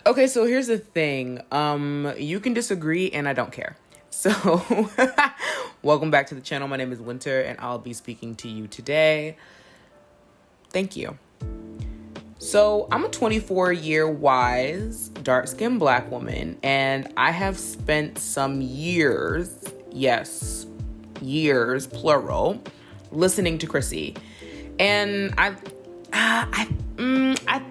Okay, so here's the thing. You can disagree and I don't care. So, welcome back to the channel. My name is Winter and I'll be speaking to you today. Thank you. So, I'm a 24-year wise, dark-skinned Black woman, and I have spent some years, yes, years, plural, listening to Chrissy. And I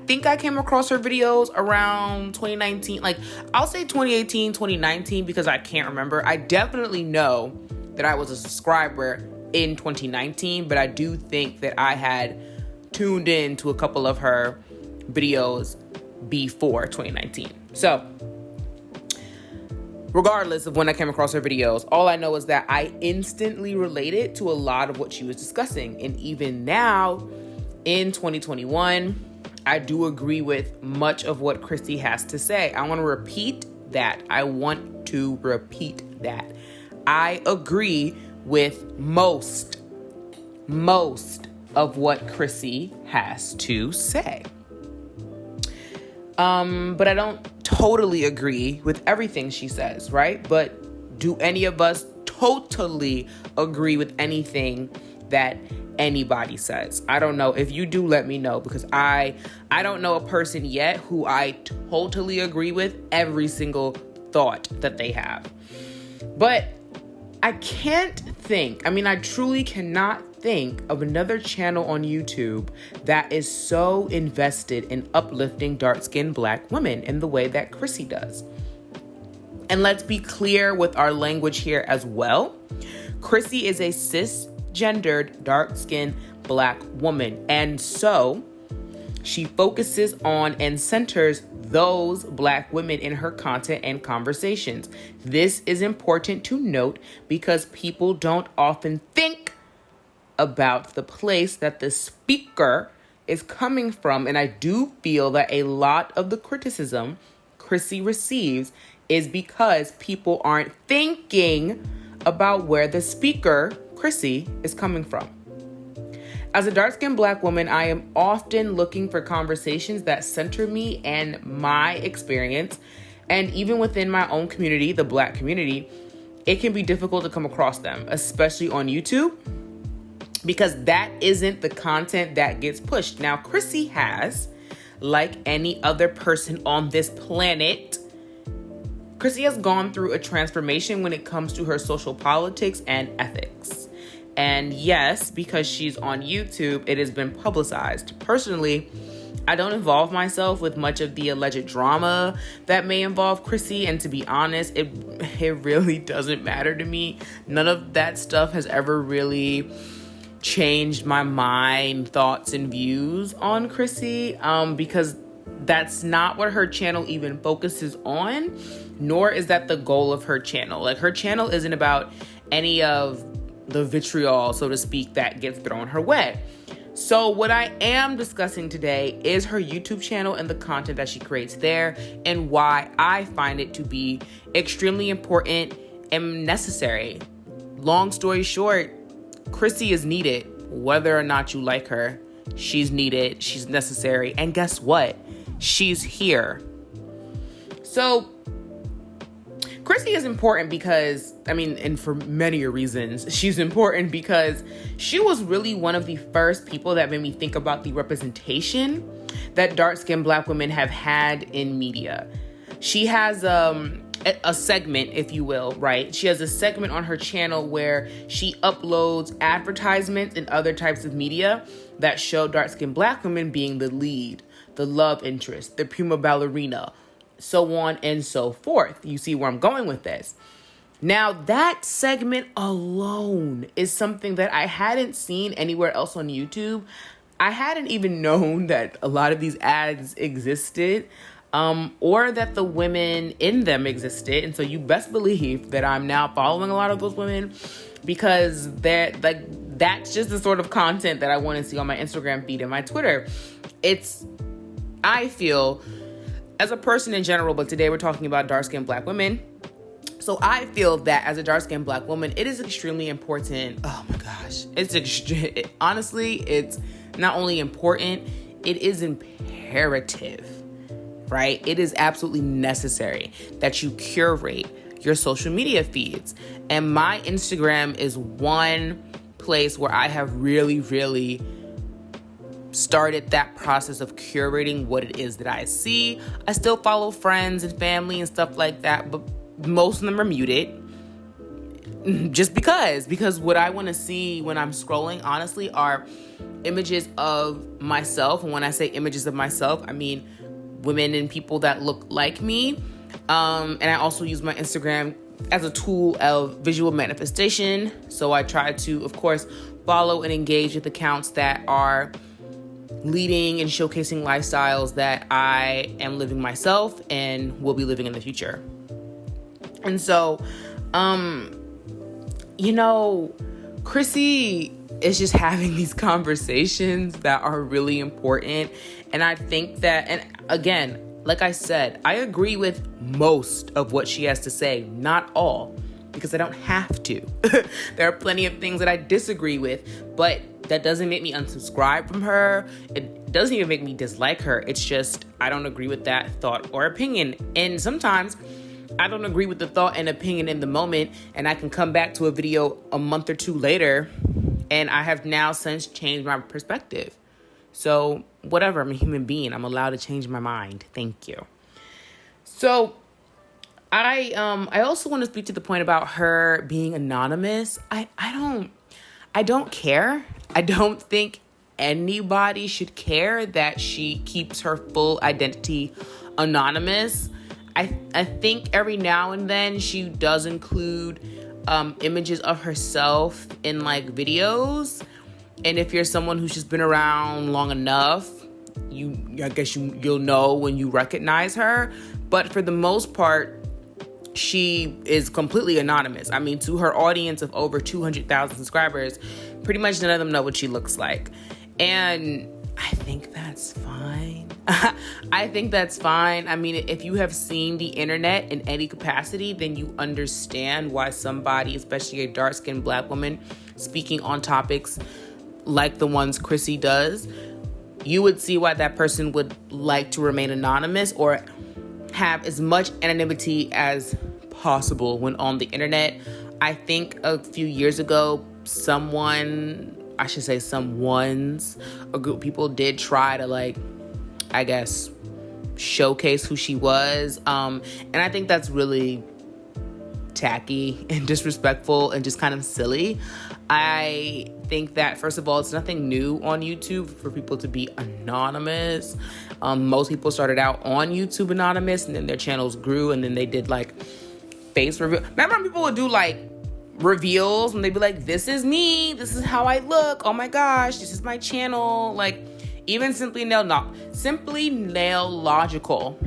think I came across her videos around 2019. Like, I'll say 2018, 2019, because I can't remember. I definitely know that I was a subscriber in 2019, but I do think that I had tuned in to a couple of her videos before 2019. So, regardless of when I came across her videos, all I know is that I instantly related to a lot of what she was discussing. And even now, in 2021, I do agree with much of what Chrissy has to say. I want to repeat that. I agree with most of what Chrissy has to say. But I don't totally agree with everything she says, right? But do any of us totally agree with anything that anybody says? I don't know. If you do, let me know, because I don't know a person yet who I totally agree with every single thought that they have. But I truly cannot think of another channel on YouTube that is so invested in uplifting dark-skinned Black women in the way that Chrissy does. And let's be clear with our language here as well. Chrissy is a cisgendered, dark-skinned Black woman. And so she focuses on and centers those Black women in her content and conversations. This is important to note because people don't often think about the place that the speaker is coming from. And I do feel that a lot of the criticism Chrissy receives is because people aren't thinking about where the speaker, Chrissy, is coming from. As a dark-skinned Black woman, I am often looking for conversations that center me and my experience. And even within my own community, the Black community, it can be difficult to come across them, especially on YouTube, because that isn't the content that gets pushed. Now, Chrissy has, like any other person on this planet, Chrissy has gone through a transformation when it comes to her social politics and ethics. And yes, because she's on YouTube, it has been publicized. Personally, I don't involve myself with much of the alleged drama that may involve Chrissy. And to be honest, it really doesn't matter to me. None of that stuff has ever really changed my mind, thoughts, and views on Chrissy, because that's not what her channel even focuses on, nor is that the goal of her channel. Like, her channel isn't about any of the vitriol, so to speak, that gets thrown her way. So what I am discussing today is her YouTube channel and the content that she creates there, and why I find it to be extremely important and necessary. Long story short, Chrissy is needed. Whether or not you like her, she's needed, she's necessary, and guess what? She's here. So Chrissy is important because, and for many reasons, she's important because she was really one of the first people that made me think about the representation that dark-skinned Black women have had in media. She has a segment, if you will, right? She has a segment on her channel where she uploads advertisements and other types of media that show dark-skinned Black women being the lead, the love interest, the prima ballerina, so on and so forth. You see where I'm going with this. Now, that segment alone is something that I hadn't seen anywhere else on YouTube. I hadn't even known that a lot of these ads existed, or that the women in them existed. And so you best believe that I'm now following a lot of those women, because that's just the sort of content that I want to see on my Instagram feed and my Twitter. I feel, as a person in general, but today we're talking about dark-skinned Black women. So I feel that as a dark-skinned Black woman, it is extremely important. Oh my gosh. Honestly, it's not only important, it is imperative right? It is absolutely necessary that you curate your social media feeds. And my Instagram is one place where I have really, really started that process of curating what it is that I see. I still follow friends and family and stuff like that, but most of them are muted. Just because what I want to see when I'm scrolling, honestly, are images of myself. And when I say images of myself, I mean women and people that look like me. And I also use my Instagram as a tool of visual manifestation. So I try to, of course, follow and engage with accounts that are leading and showcasing lifestyles that I am living myself and will be living in the future. And so, Chrissy is just having these conversations that are really important. And I think that, and again, like I said, I agree with most of what she has to say, not all, because I don't have to. There are plenty of things that I disagree with, but that doesn't make me unsubscribe from her. It doesn't even make me dislike her. It's just, I don't agree with that thought or opinion. And sometimes I don't agree with the thought and opinion in the moment, and I can come back to a video a month or two later, and I have now since changed my perspective. So whatever, I'm a human being. I'm allowed to change my mind. Thank you. So I also want to speak to the point about her being anonymous. I don't care. I don't think anybody should care that she keeps her full identity anonymous. I think every now and then she does include images of herself in like videos. And if you're someone who's just been around long enough, you'll know when you recognize her. But for the most part, she is completely anonymous. I mean, to her audience of over 200,000 subscribers, pretty much none of them know what she looks like. And I think that's fine. I think that's fine. I mean, if you have seen the internet in any capacity, then you understand why somebody, especially a dark-skinned Black woman, speaking on topics like the ones Chrissy does, you would see why that person would like to remain anonymous or have as much anonymity as possible when on the internet. I think a few years ago, a group of people did try to showcase who she was. And I think that's really tacky and disrespectful and just kind of silly. I think that, first of all, it's nothing new on YouTube for people to be anonymous. Most people started out on YouTube anonymous, and then their channels grew, and then they did face reveal. Remember when people would do reveals, when they'd be like, this is me, this is how I look, oh my gosh, this is my channel. Even Simply Nail Logical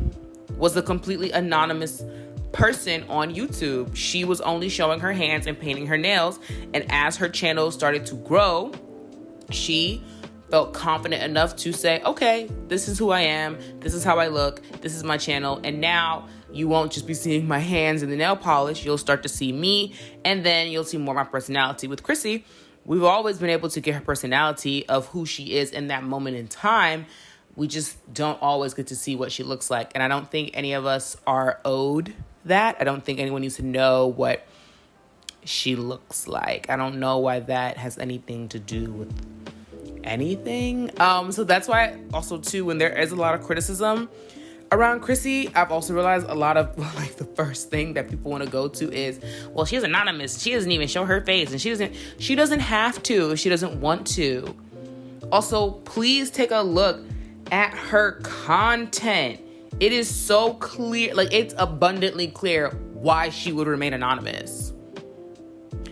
was a completely anonymous person on YouTube. She was only showing her hands and painting her nails, and as her channel started to grow, she felt confident enough to say, okay, this is who I am, this is how I look, this is my channel, and now you won't just be seeing my hands and the nail polish, you'll start to see me, and then you'll see more of my personality. With Chrissy, we've always been able to get her personality of who she is in that moment in time. We just don't always get to see what she looks like, and I don't think any of us are owed that. I don't think anyone needs to know what she looks like. I don't know why that has anything to do with anything. So that's why also too, when there is a lot of criticism around Chrissy, I've also realized a lot of the first thing that people want to go to is, well, she's anonymous. She doesn't even show her face, and she doesn't have to if she doesn't want to. Also, please take a look at her content. It is so clear, it's abundantly clear why she would remain anonymous.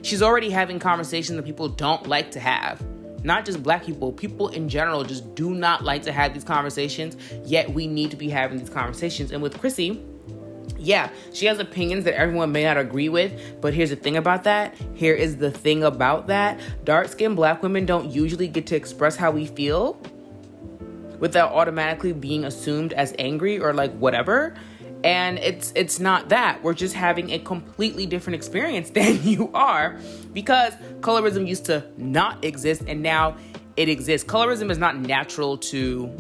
She's already having conversations that people don't like to have. Not just Black people, people in general just do not like to have these conversations, yet we need to be having these conversations. And with Chrissy, yeah, she has opinions that everyone may not agree with, but here's the thing about that. Here is the thing about that. Dark-skinned Black women don't usually get to express how we feel without automatically being assumed as angry or whatever. And it's not that. We're just having a completely different experience than you are, because colorism used to not exist and now it exists. Colorism is not natural to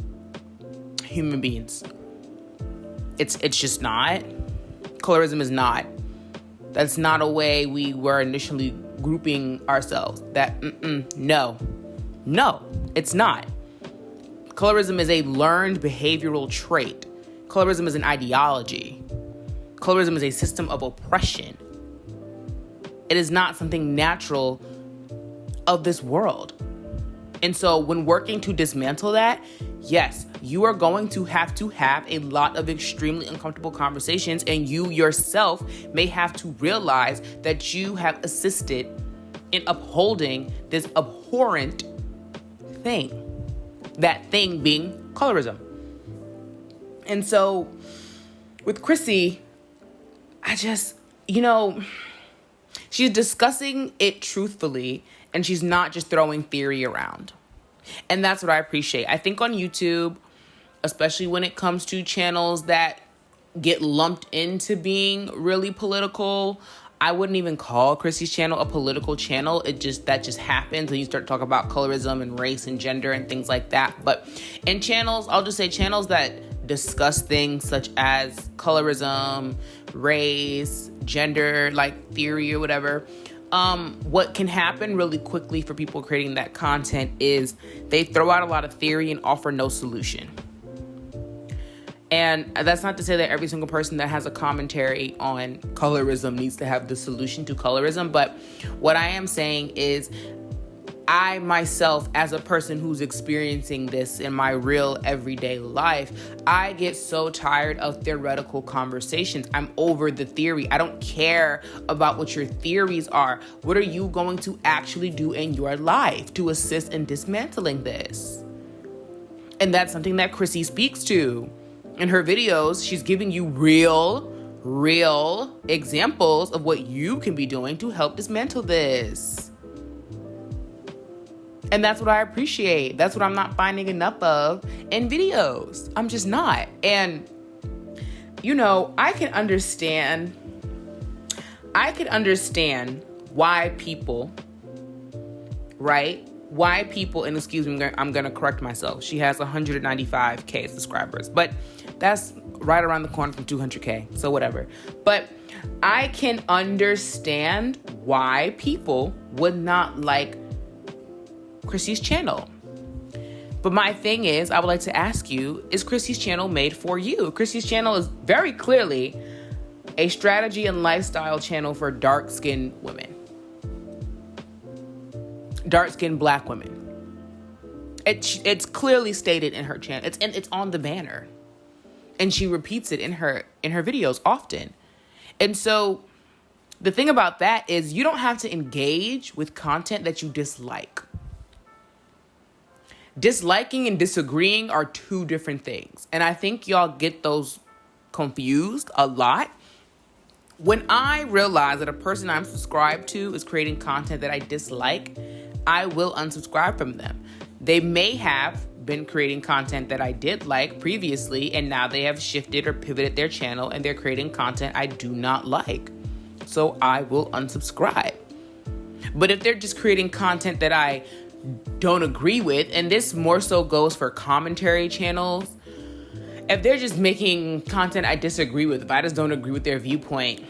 human beings. It's just not. Colorism is not. That's not a way we were initially grouping ourselves. No, it's not. Colorism is a learned behavioral trait. Colorism is an ideology. Colorism is a system of oppression. It is not something natural of this world. And so when working to dismantle that, yes, you are going to have a lot of extremely uncomfortable conversations, and you yourself may have to realize that you have assisted in upholding this abhorrent thing. That thing being colorism. And so with Chrissy, I just, she's discussing it truthfully, and she's not just throwing theory around. And that's what I appreciate. I think on YouTube, especially when it comes to channels that get lumped into being really political, I wouldn't even call Chrissy's channel a political channel. That just happens when you start talking about colorism and race and gender and things like that. But in channels, I'll just say channels that discuss things such as colorism, race, gender, like theory or whatever. What can happen really quickly for people creating that content is they throw out a lot of theory and offer no solution. And that's not to say that every single person that has a commentary on colorism needs to have the solution to colorism. But what I am saying is I myself, as a person who's experiencing this in my real everyday life, I get so tired of theoretical conversations. I'm over the theory. I don't care about what your theories are. What are you going to actually do in your life to assist in dismantling this? And that's something that Chrissy speaks to. In her videos, she's giving you real examples of what you can be doing to help dismantle this. And that's what I appreciate. That's what I'm not finding enough of in videos. I'm just not. And, I can understand why people, right? Why people, and excuse me, I'm going to correct myself. She has 195K subscribers, but that's right around the corner from 200K. So whatever. But I can understand why people would not like Chrissy's channel. But my thing is, I would like to ask you, is Chrissy's channel made for you? Chrissy's channel is very clearly a strategy and lifestyle channel for dark-skinned women. Dark-skinned Black women. It's clearly stated in her channel. It's on the banner. And she repeats it in her videos often. And so the thing about that is you don't have to engage with content that you dislike. Disliking and disagreeing are two different things. And I think y'all get those confused a lot. When I realize that a person I'm subscribed to is creating content that I dislike, I will unsubscribe from them. They may have been creating content that I did like previously, and now they have shifted or pivoted their channel and they're creating content I do not like. So I will unsubscribe. But if they're just creating content that I don't agree with, and this more so goes for commentary channels, if they're just making content I disagree with, if I just don't agree with their viewpoint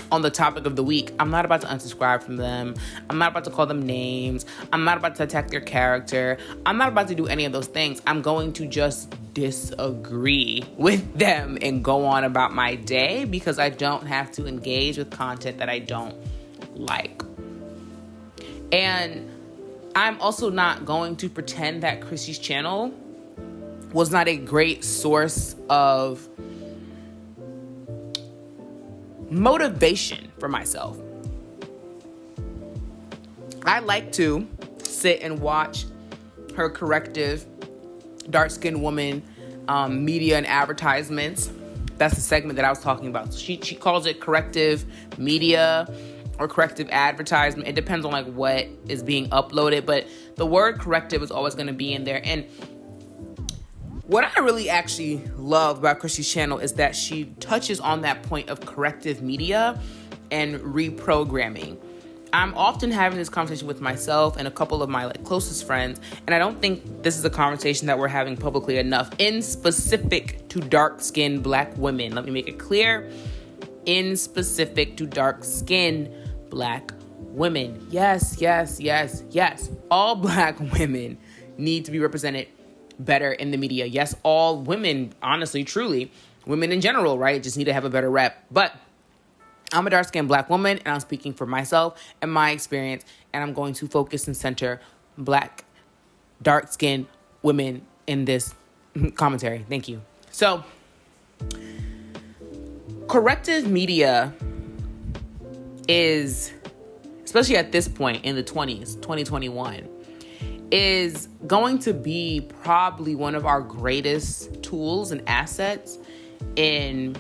on the topic of the week, I'm not about to unsubscribe from them. I'm not about to call them names. I'm not about to attack their character. I'm not about to do any of those things. I'm going to just disagree with them and go on about my day because I don't have to engage with content that I don't like. And I'm also not going to pretend that Chrissy's channel was not a great source of motivation for myself. I like to sit and watch her Corrective dark-skinned woman media and advertisements. That's the segment that I was talking about. So she calls it Corrective media or corrective advertisement. It depends on like what is being uploaded, but the word corrective is always going to be in there. And what I really actually love about Chrissy's channel is that she touches on that point of corrective media and reprogramming. I'm often having this conversation with myself and a couple of my closest friends, and I don't think this is a conversation that we're having publicly enough in specific to dark-skinned Black women. Let me make it clear. In specific to dark-skinned Black women. Yes. All Black women need to be represented better in the media. Yes, all women, honestly, truly, women in general, right, just need to have a better rep. But I'm a dark-skinned Black woman, and I'm speaking for myself and my experience, and I'm going to focus and center Black, dark-skinned women in this commentary. Thank you. So, corrective media is, especially at this point in the 20s, 2021, is going to be probably one of our greatest tools and assets in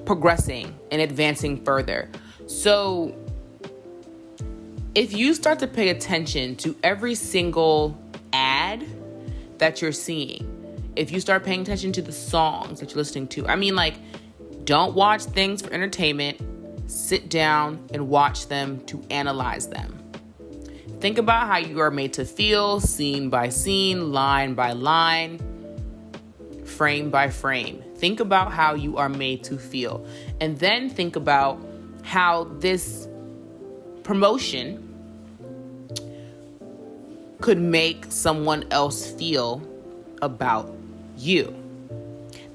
progressing and advancing further. So if you start to pay attention to every single ad that you're seeing, if you start paying attention to the songs that you're listening to, don't watch things for entertainment. Sit down and watch them to analyze them. Think about how you are made to feel, scene by scene, line by line, frame by frame. Think about how you are made to feel. And then think about how this promotion could make someone else feel about you.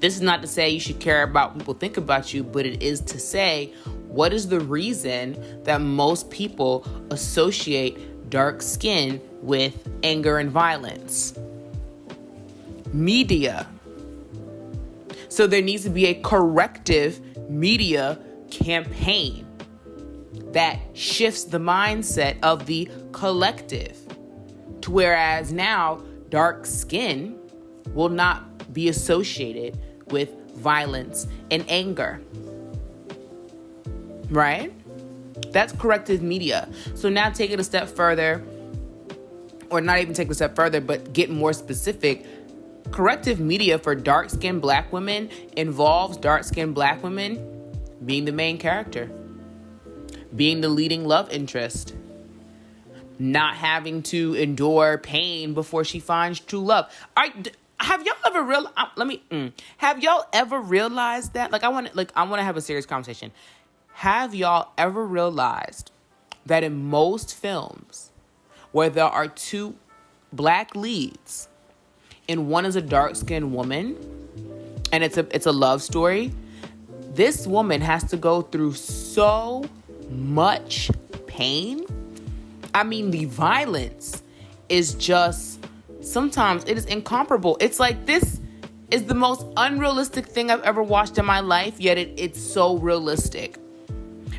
This is not to say you should care about what people think about you, but it is to say, what is the reason that most people associate dark skin with anger and violence? Media. So there needs to be a corrective media campaign that shifts the mindset of the collective to whereas now dark skin will not be associated with violence and anger. Right? That's corrective media. So now take it a step further, or not even take it a step further, but get more specific. Corrective media for dark-skinned Black women involves dark-skinned Black women being the main character, being the leading love interest, not having to endure pain before she finds true love. Have y'all ever have y'all ever realized that? I want to have a serious conversation. Have y'all ever realized that in most films where there are two Black leads and one is a dark-skinned woman and it's a love story, this woman has to go through so much pain? The violence is just, sometimes it is incomparable. It's like, this is the most unrealistic thing I've ever watched in my life, yet it's so realistic.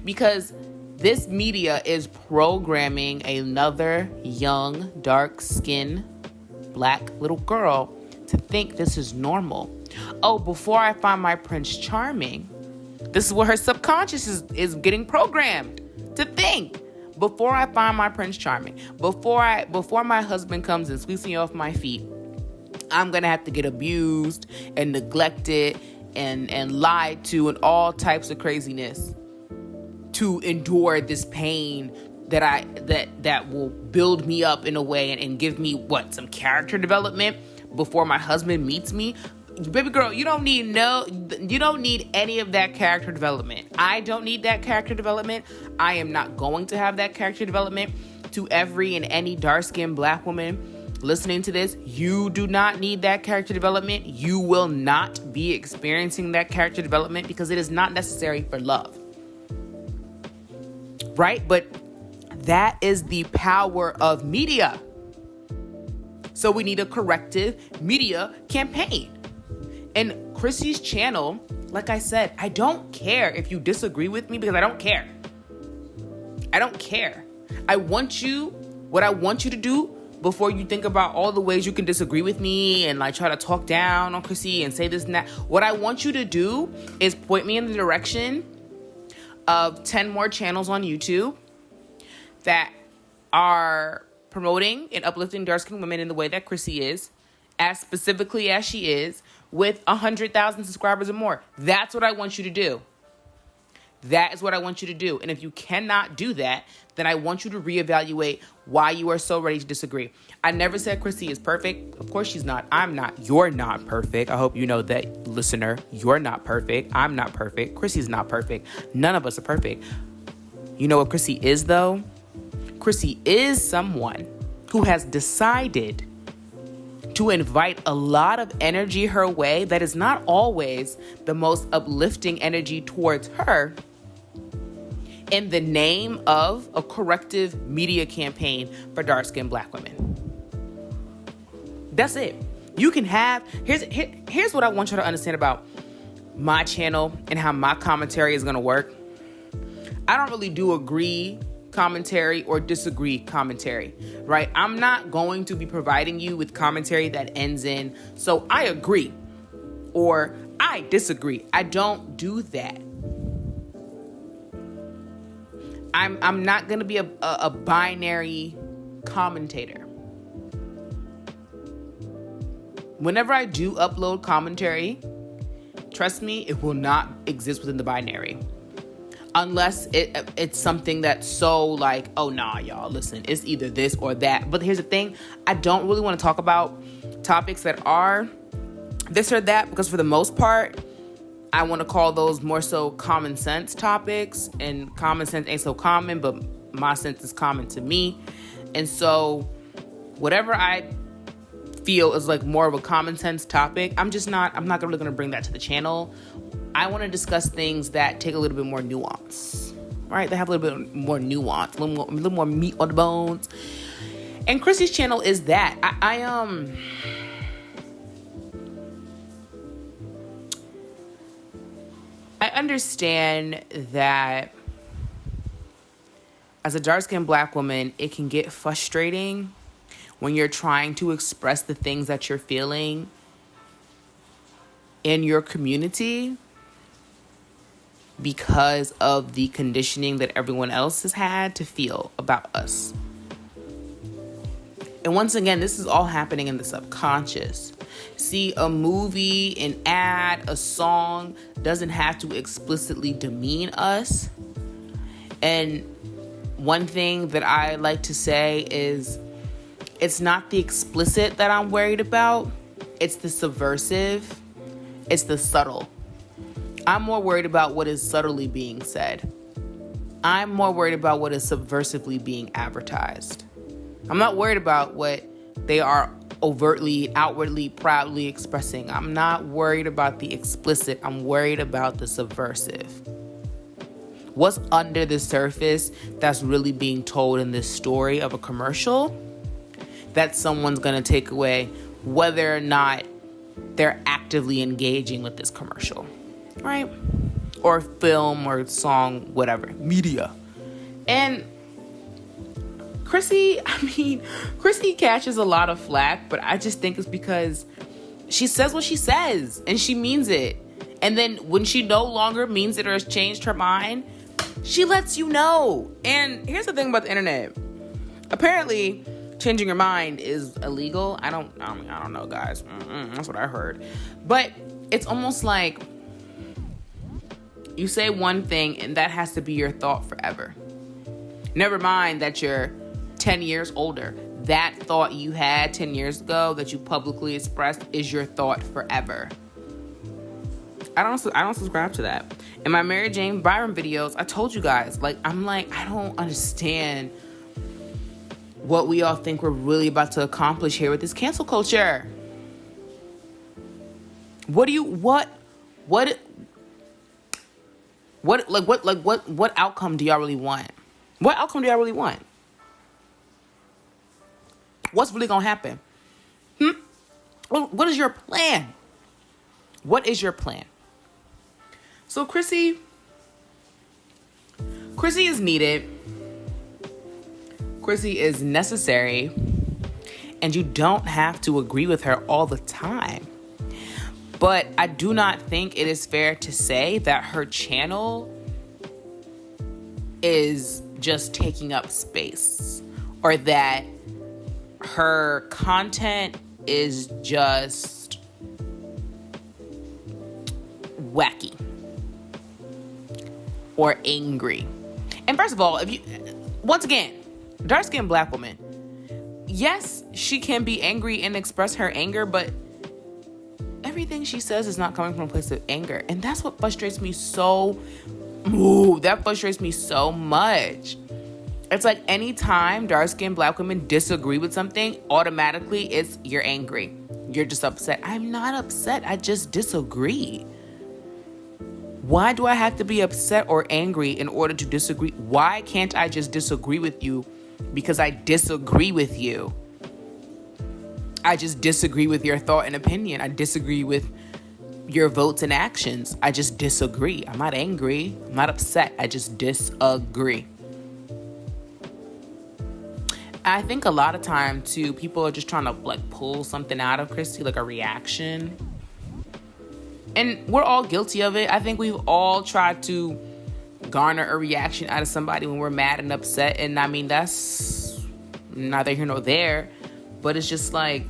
Because this media is programming another young, dark-skinned Black little girl to think this is normal. Oh, before I find my Prince Charming, this is what her subconscious is getting programmed to think. Before I find my Prince Charming, before my husband comes and sweeps me off my feet, I'm going to have to get abused and neglected and lied to and all types of craziness to endure this pain that will build me up in a way and give me some character development before my husband meets me. Baby girl, you don't need any of that character development. I don't need that character development. I am not going to have that character development. To every and any dark-skinned Black woman listening to this, you do not need that character development. You will not be experiencing that character development because it is not necessary for love. Right? But that is the power of media. So we need a corrective media campaign. And Chrissy's channel, like I said, I don't care if you disagree with me because I don't care. I don't care. What I want you to do before you think about all the ways you can disagree with me and try to talk down on Chrissy and say this and that. What I want you to do is point me in the direction of 10 more channels on YouTube that are promoting and uplifting dark-skinned women in the way that Chrissy is, as specifically as she is, with 100,000 subscribers or more. That's what I want you to do. That is what I want you to do. And if you cannot do that, then I want you to reevaluate why you are so ready to disagree. I never said Chrissy is perfect. Of course she's not. I'm not. You're not perfect. I hope you know that, listener. You're not perfect. I'm not perfect. Chrissy's not perfect. None of us are perfect. You know what Chrissy is, though? Chrissy is someone who has decided to invite a lot of energy her way that is not always the most uplifting energy towards her, in the name of a corrective media campaign for dark-skinned Black women. That's it. You can have, here's what I want you to understand about my channel and how my commentary is going to work. I don't really do agree commentary or disagree commentary, right? I'm not going to be providing you with commentary that ends in, so I agree or I disagree. I don't do that. I'm not going to be a binary commentator. Whenever I do upload commentary, trust me, it will not exist within the binary. Unless it's something that's so like, oh, nah, y'all, listen, it's either this or that. But here's the thing. I don't really want to talk about topics that are this or that, because for the most part, I want to call those more so common sense topics, and common sense ain't so common, but my sense is common to me. And so whatever I feel is like more of a common sense topic, I'm not really going to bring that to the channel. I want to discuss things that take a little bit more nuance, right? They have a little bit more nuance, a little more meat on the bones. And Chrissy's channel is that. I understand that as a dark-skinned Black woman, it can get frustrating when you're trying to express the things that you're feeling in your community because of the conditioning that everyone else has had to feel about us. And once again, this is all happening in the subconscious. See, a movie, an ad, a song doesn't have to explicitly demean us. And one thing that I like to say is, it's not the explicit that I'm worried about. It's the subversive. It's the subtle. I'm more worried about what is subtly being said. I'm more worried about what is subversively being advertised. I'm not worried about what they are overtly, outwardly, proudly expressing. I'm not worried about the explicit. I'm worried about the subversive. What's under the surface that's really being told in this story of a commercial that someone's going to take away, whether or not they're actively engaging with this commercial, right? Or film or song, whatever, media. And Chrissy catches a lot of flack, but I just think it's because she says what she says and she means it. And then when she no longer means it or has changed her mind, she lets you know. And here's the thing about the internet. Apparently, changing your mind is illegal. I don't know, guys. That's what I heard. But it's almost like you say one thing and that has to be your thought forever. Never mind that you're 10 years older. That thought you had 10 years ago that you publicly expressed is your thought forever. I don't subscribe to that. In my Mary Jane Byron videos, I told you guys, I don't understand what we all think we're really about to accomplish here with this cancel culture. What outcome do y'all really want? What outcome do y'all really want? What's really gonna happen? What is your plan? What is your plan? So Chrissy is needed. Chrissy is necessary. And you don't have to agree with her all the time. But I do not think it is fair to say that her channel is just taking up space, or that her content is just wacky, or angry. And first of all, once again, dark-skinned black woman, yes, she can be angry and express her anger, but everything she says is not coming from a place of anger. And that's what frustrates me that frustrates me so much. It's like anytime dark-skinned black women disagree with something, automatically you're angry. You're just upset. I'm not upset. I just disagree. Why do I have to be upset or angry in order to disagree? Why can't I just disagree with you because I disagree with you? I just disagree with your thought and opinion. I disagree with your votes and actions. I just disagree. I'm not angry. I'm not upset. I just disagree. I think a lot of time too, people are just trying to like pull something out of Chrissy, like a reaction. And we're all guilty of it. I think we've all tried to garner a reaction out of somebody when we're mad and upset. And I mean, that's neither here nor there. But it's just like,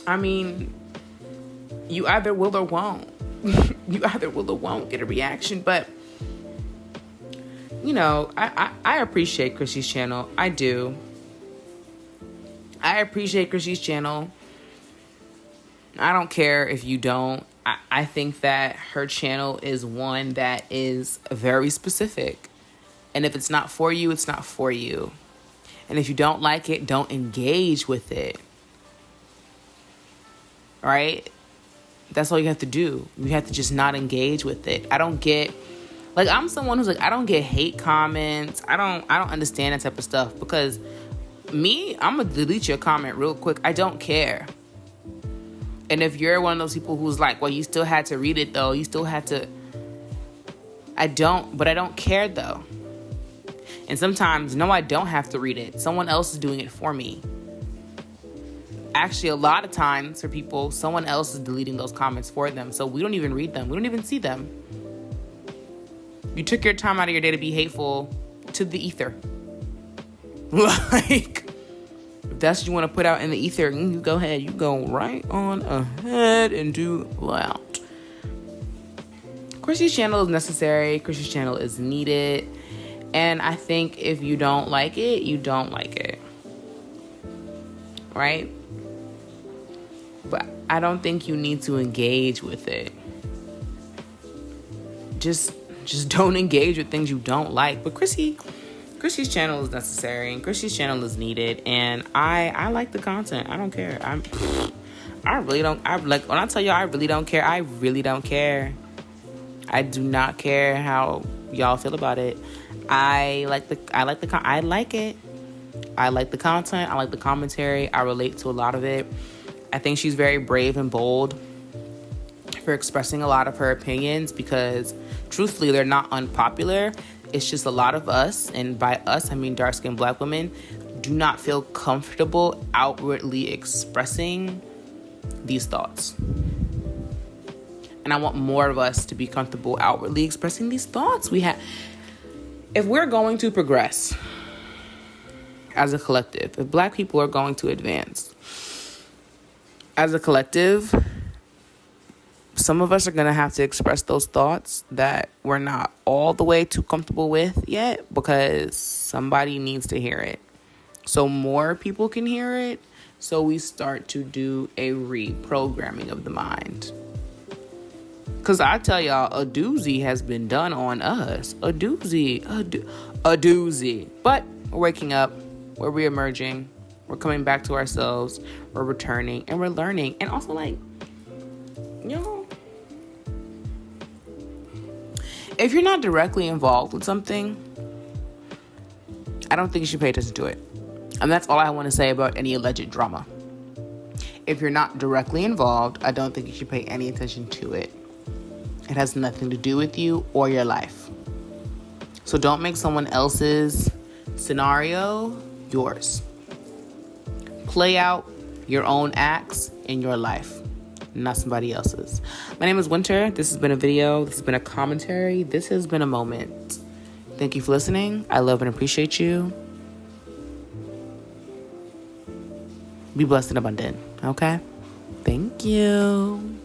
I mean, you either will or won't. You either will or won't get a reaction. But, you know, I appreciate Chrissy's channel. I do. I appreciate Chrissy's channel. I don't care if you don't. I think that her channel is one that is very specific. And if it's not for you, it's not for you. And if you don't like it, don't engage with it. All right? That's all you have to do. You have to just not engage with it. I don't get, like, I'm someone who's like, I don't get hate comments. I don't understand that type of stuff, because me, I'm going to delete your comment real quick. I don't care. And if you're one of those people who's like, well, you still had to read it though. You still had to. I don't care though. And sometimes, no, I don't have to read it. Someone else is doing it for me. Actually, a lot of times for people, someone else is deleting those comments for them. So we don't even read them. We don't even see them. You took your time out of your day to be hateful to the ether. Like, if that's what you want to put out in the ether, you go ahead. You go right on ahead and do that. Chrissy's channel is necessary. Chrissy's channel is needed. And I think if you don't like it, you don't like it. Right? But I don't think you need to engage with it. Just don't engage with things you don't like. But Chrissy's channel is necessary and Chrissy's channel is needed. And I like the content. I don't care. I really don't. When I tell you I really don't care, I really don't care. I do not care how y'all feel about it. I like it. I like the content. I like the commentary. I relate to a lot of it. I think she's very brave and bold for expressing a lot of her opinions, because truthfully, they're not unpopular. It's just a lot of us, and by us, I mean dark-skinned black women, do not feel comfortable outwardly expressing these thoughts. And I want more of us to be comfortable outwardly expressing these thoughts. If we're going to progress as a collective, if black people are going to advance as a collective, some of us are going to have to express those thoughts that we're not all the way too comfortable with yet, because somebody needs to hear it. So more people can hear it. So we start to do a reprogramming of the mind. Because I tell y'all, a doozy has been done on us. A doozy. But we're waking up. We're reemerging. We're coming back to ourselves. We're returning. And we're learning. And also, like, you know, if you're not directly involved with something, I don't think you should pay attention to it. And that's all I want to say about any alleged drama. If you're not directly involved, I don't think you should pay any attention to it. It has nothing to do with you or your life. So don't make someone else's scenario yours. Play out your own acts in your life, not somebody else's. My name is Winter. This has been a video. This has been a commentary. This has been a moment. Thank you for listening. I love and appreciate you. Be blessed and abundant. Okay? Thank you.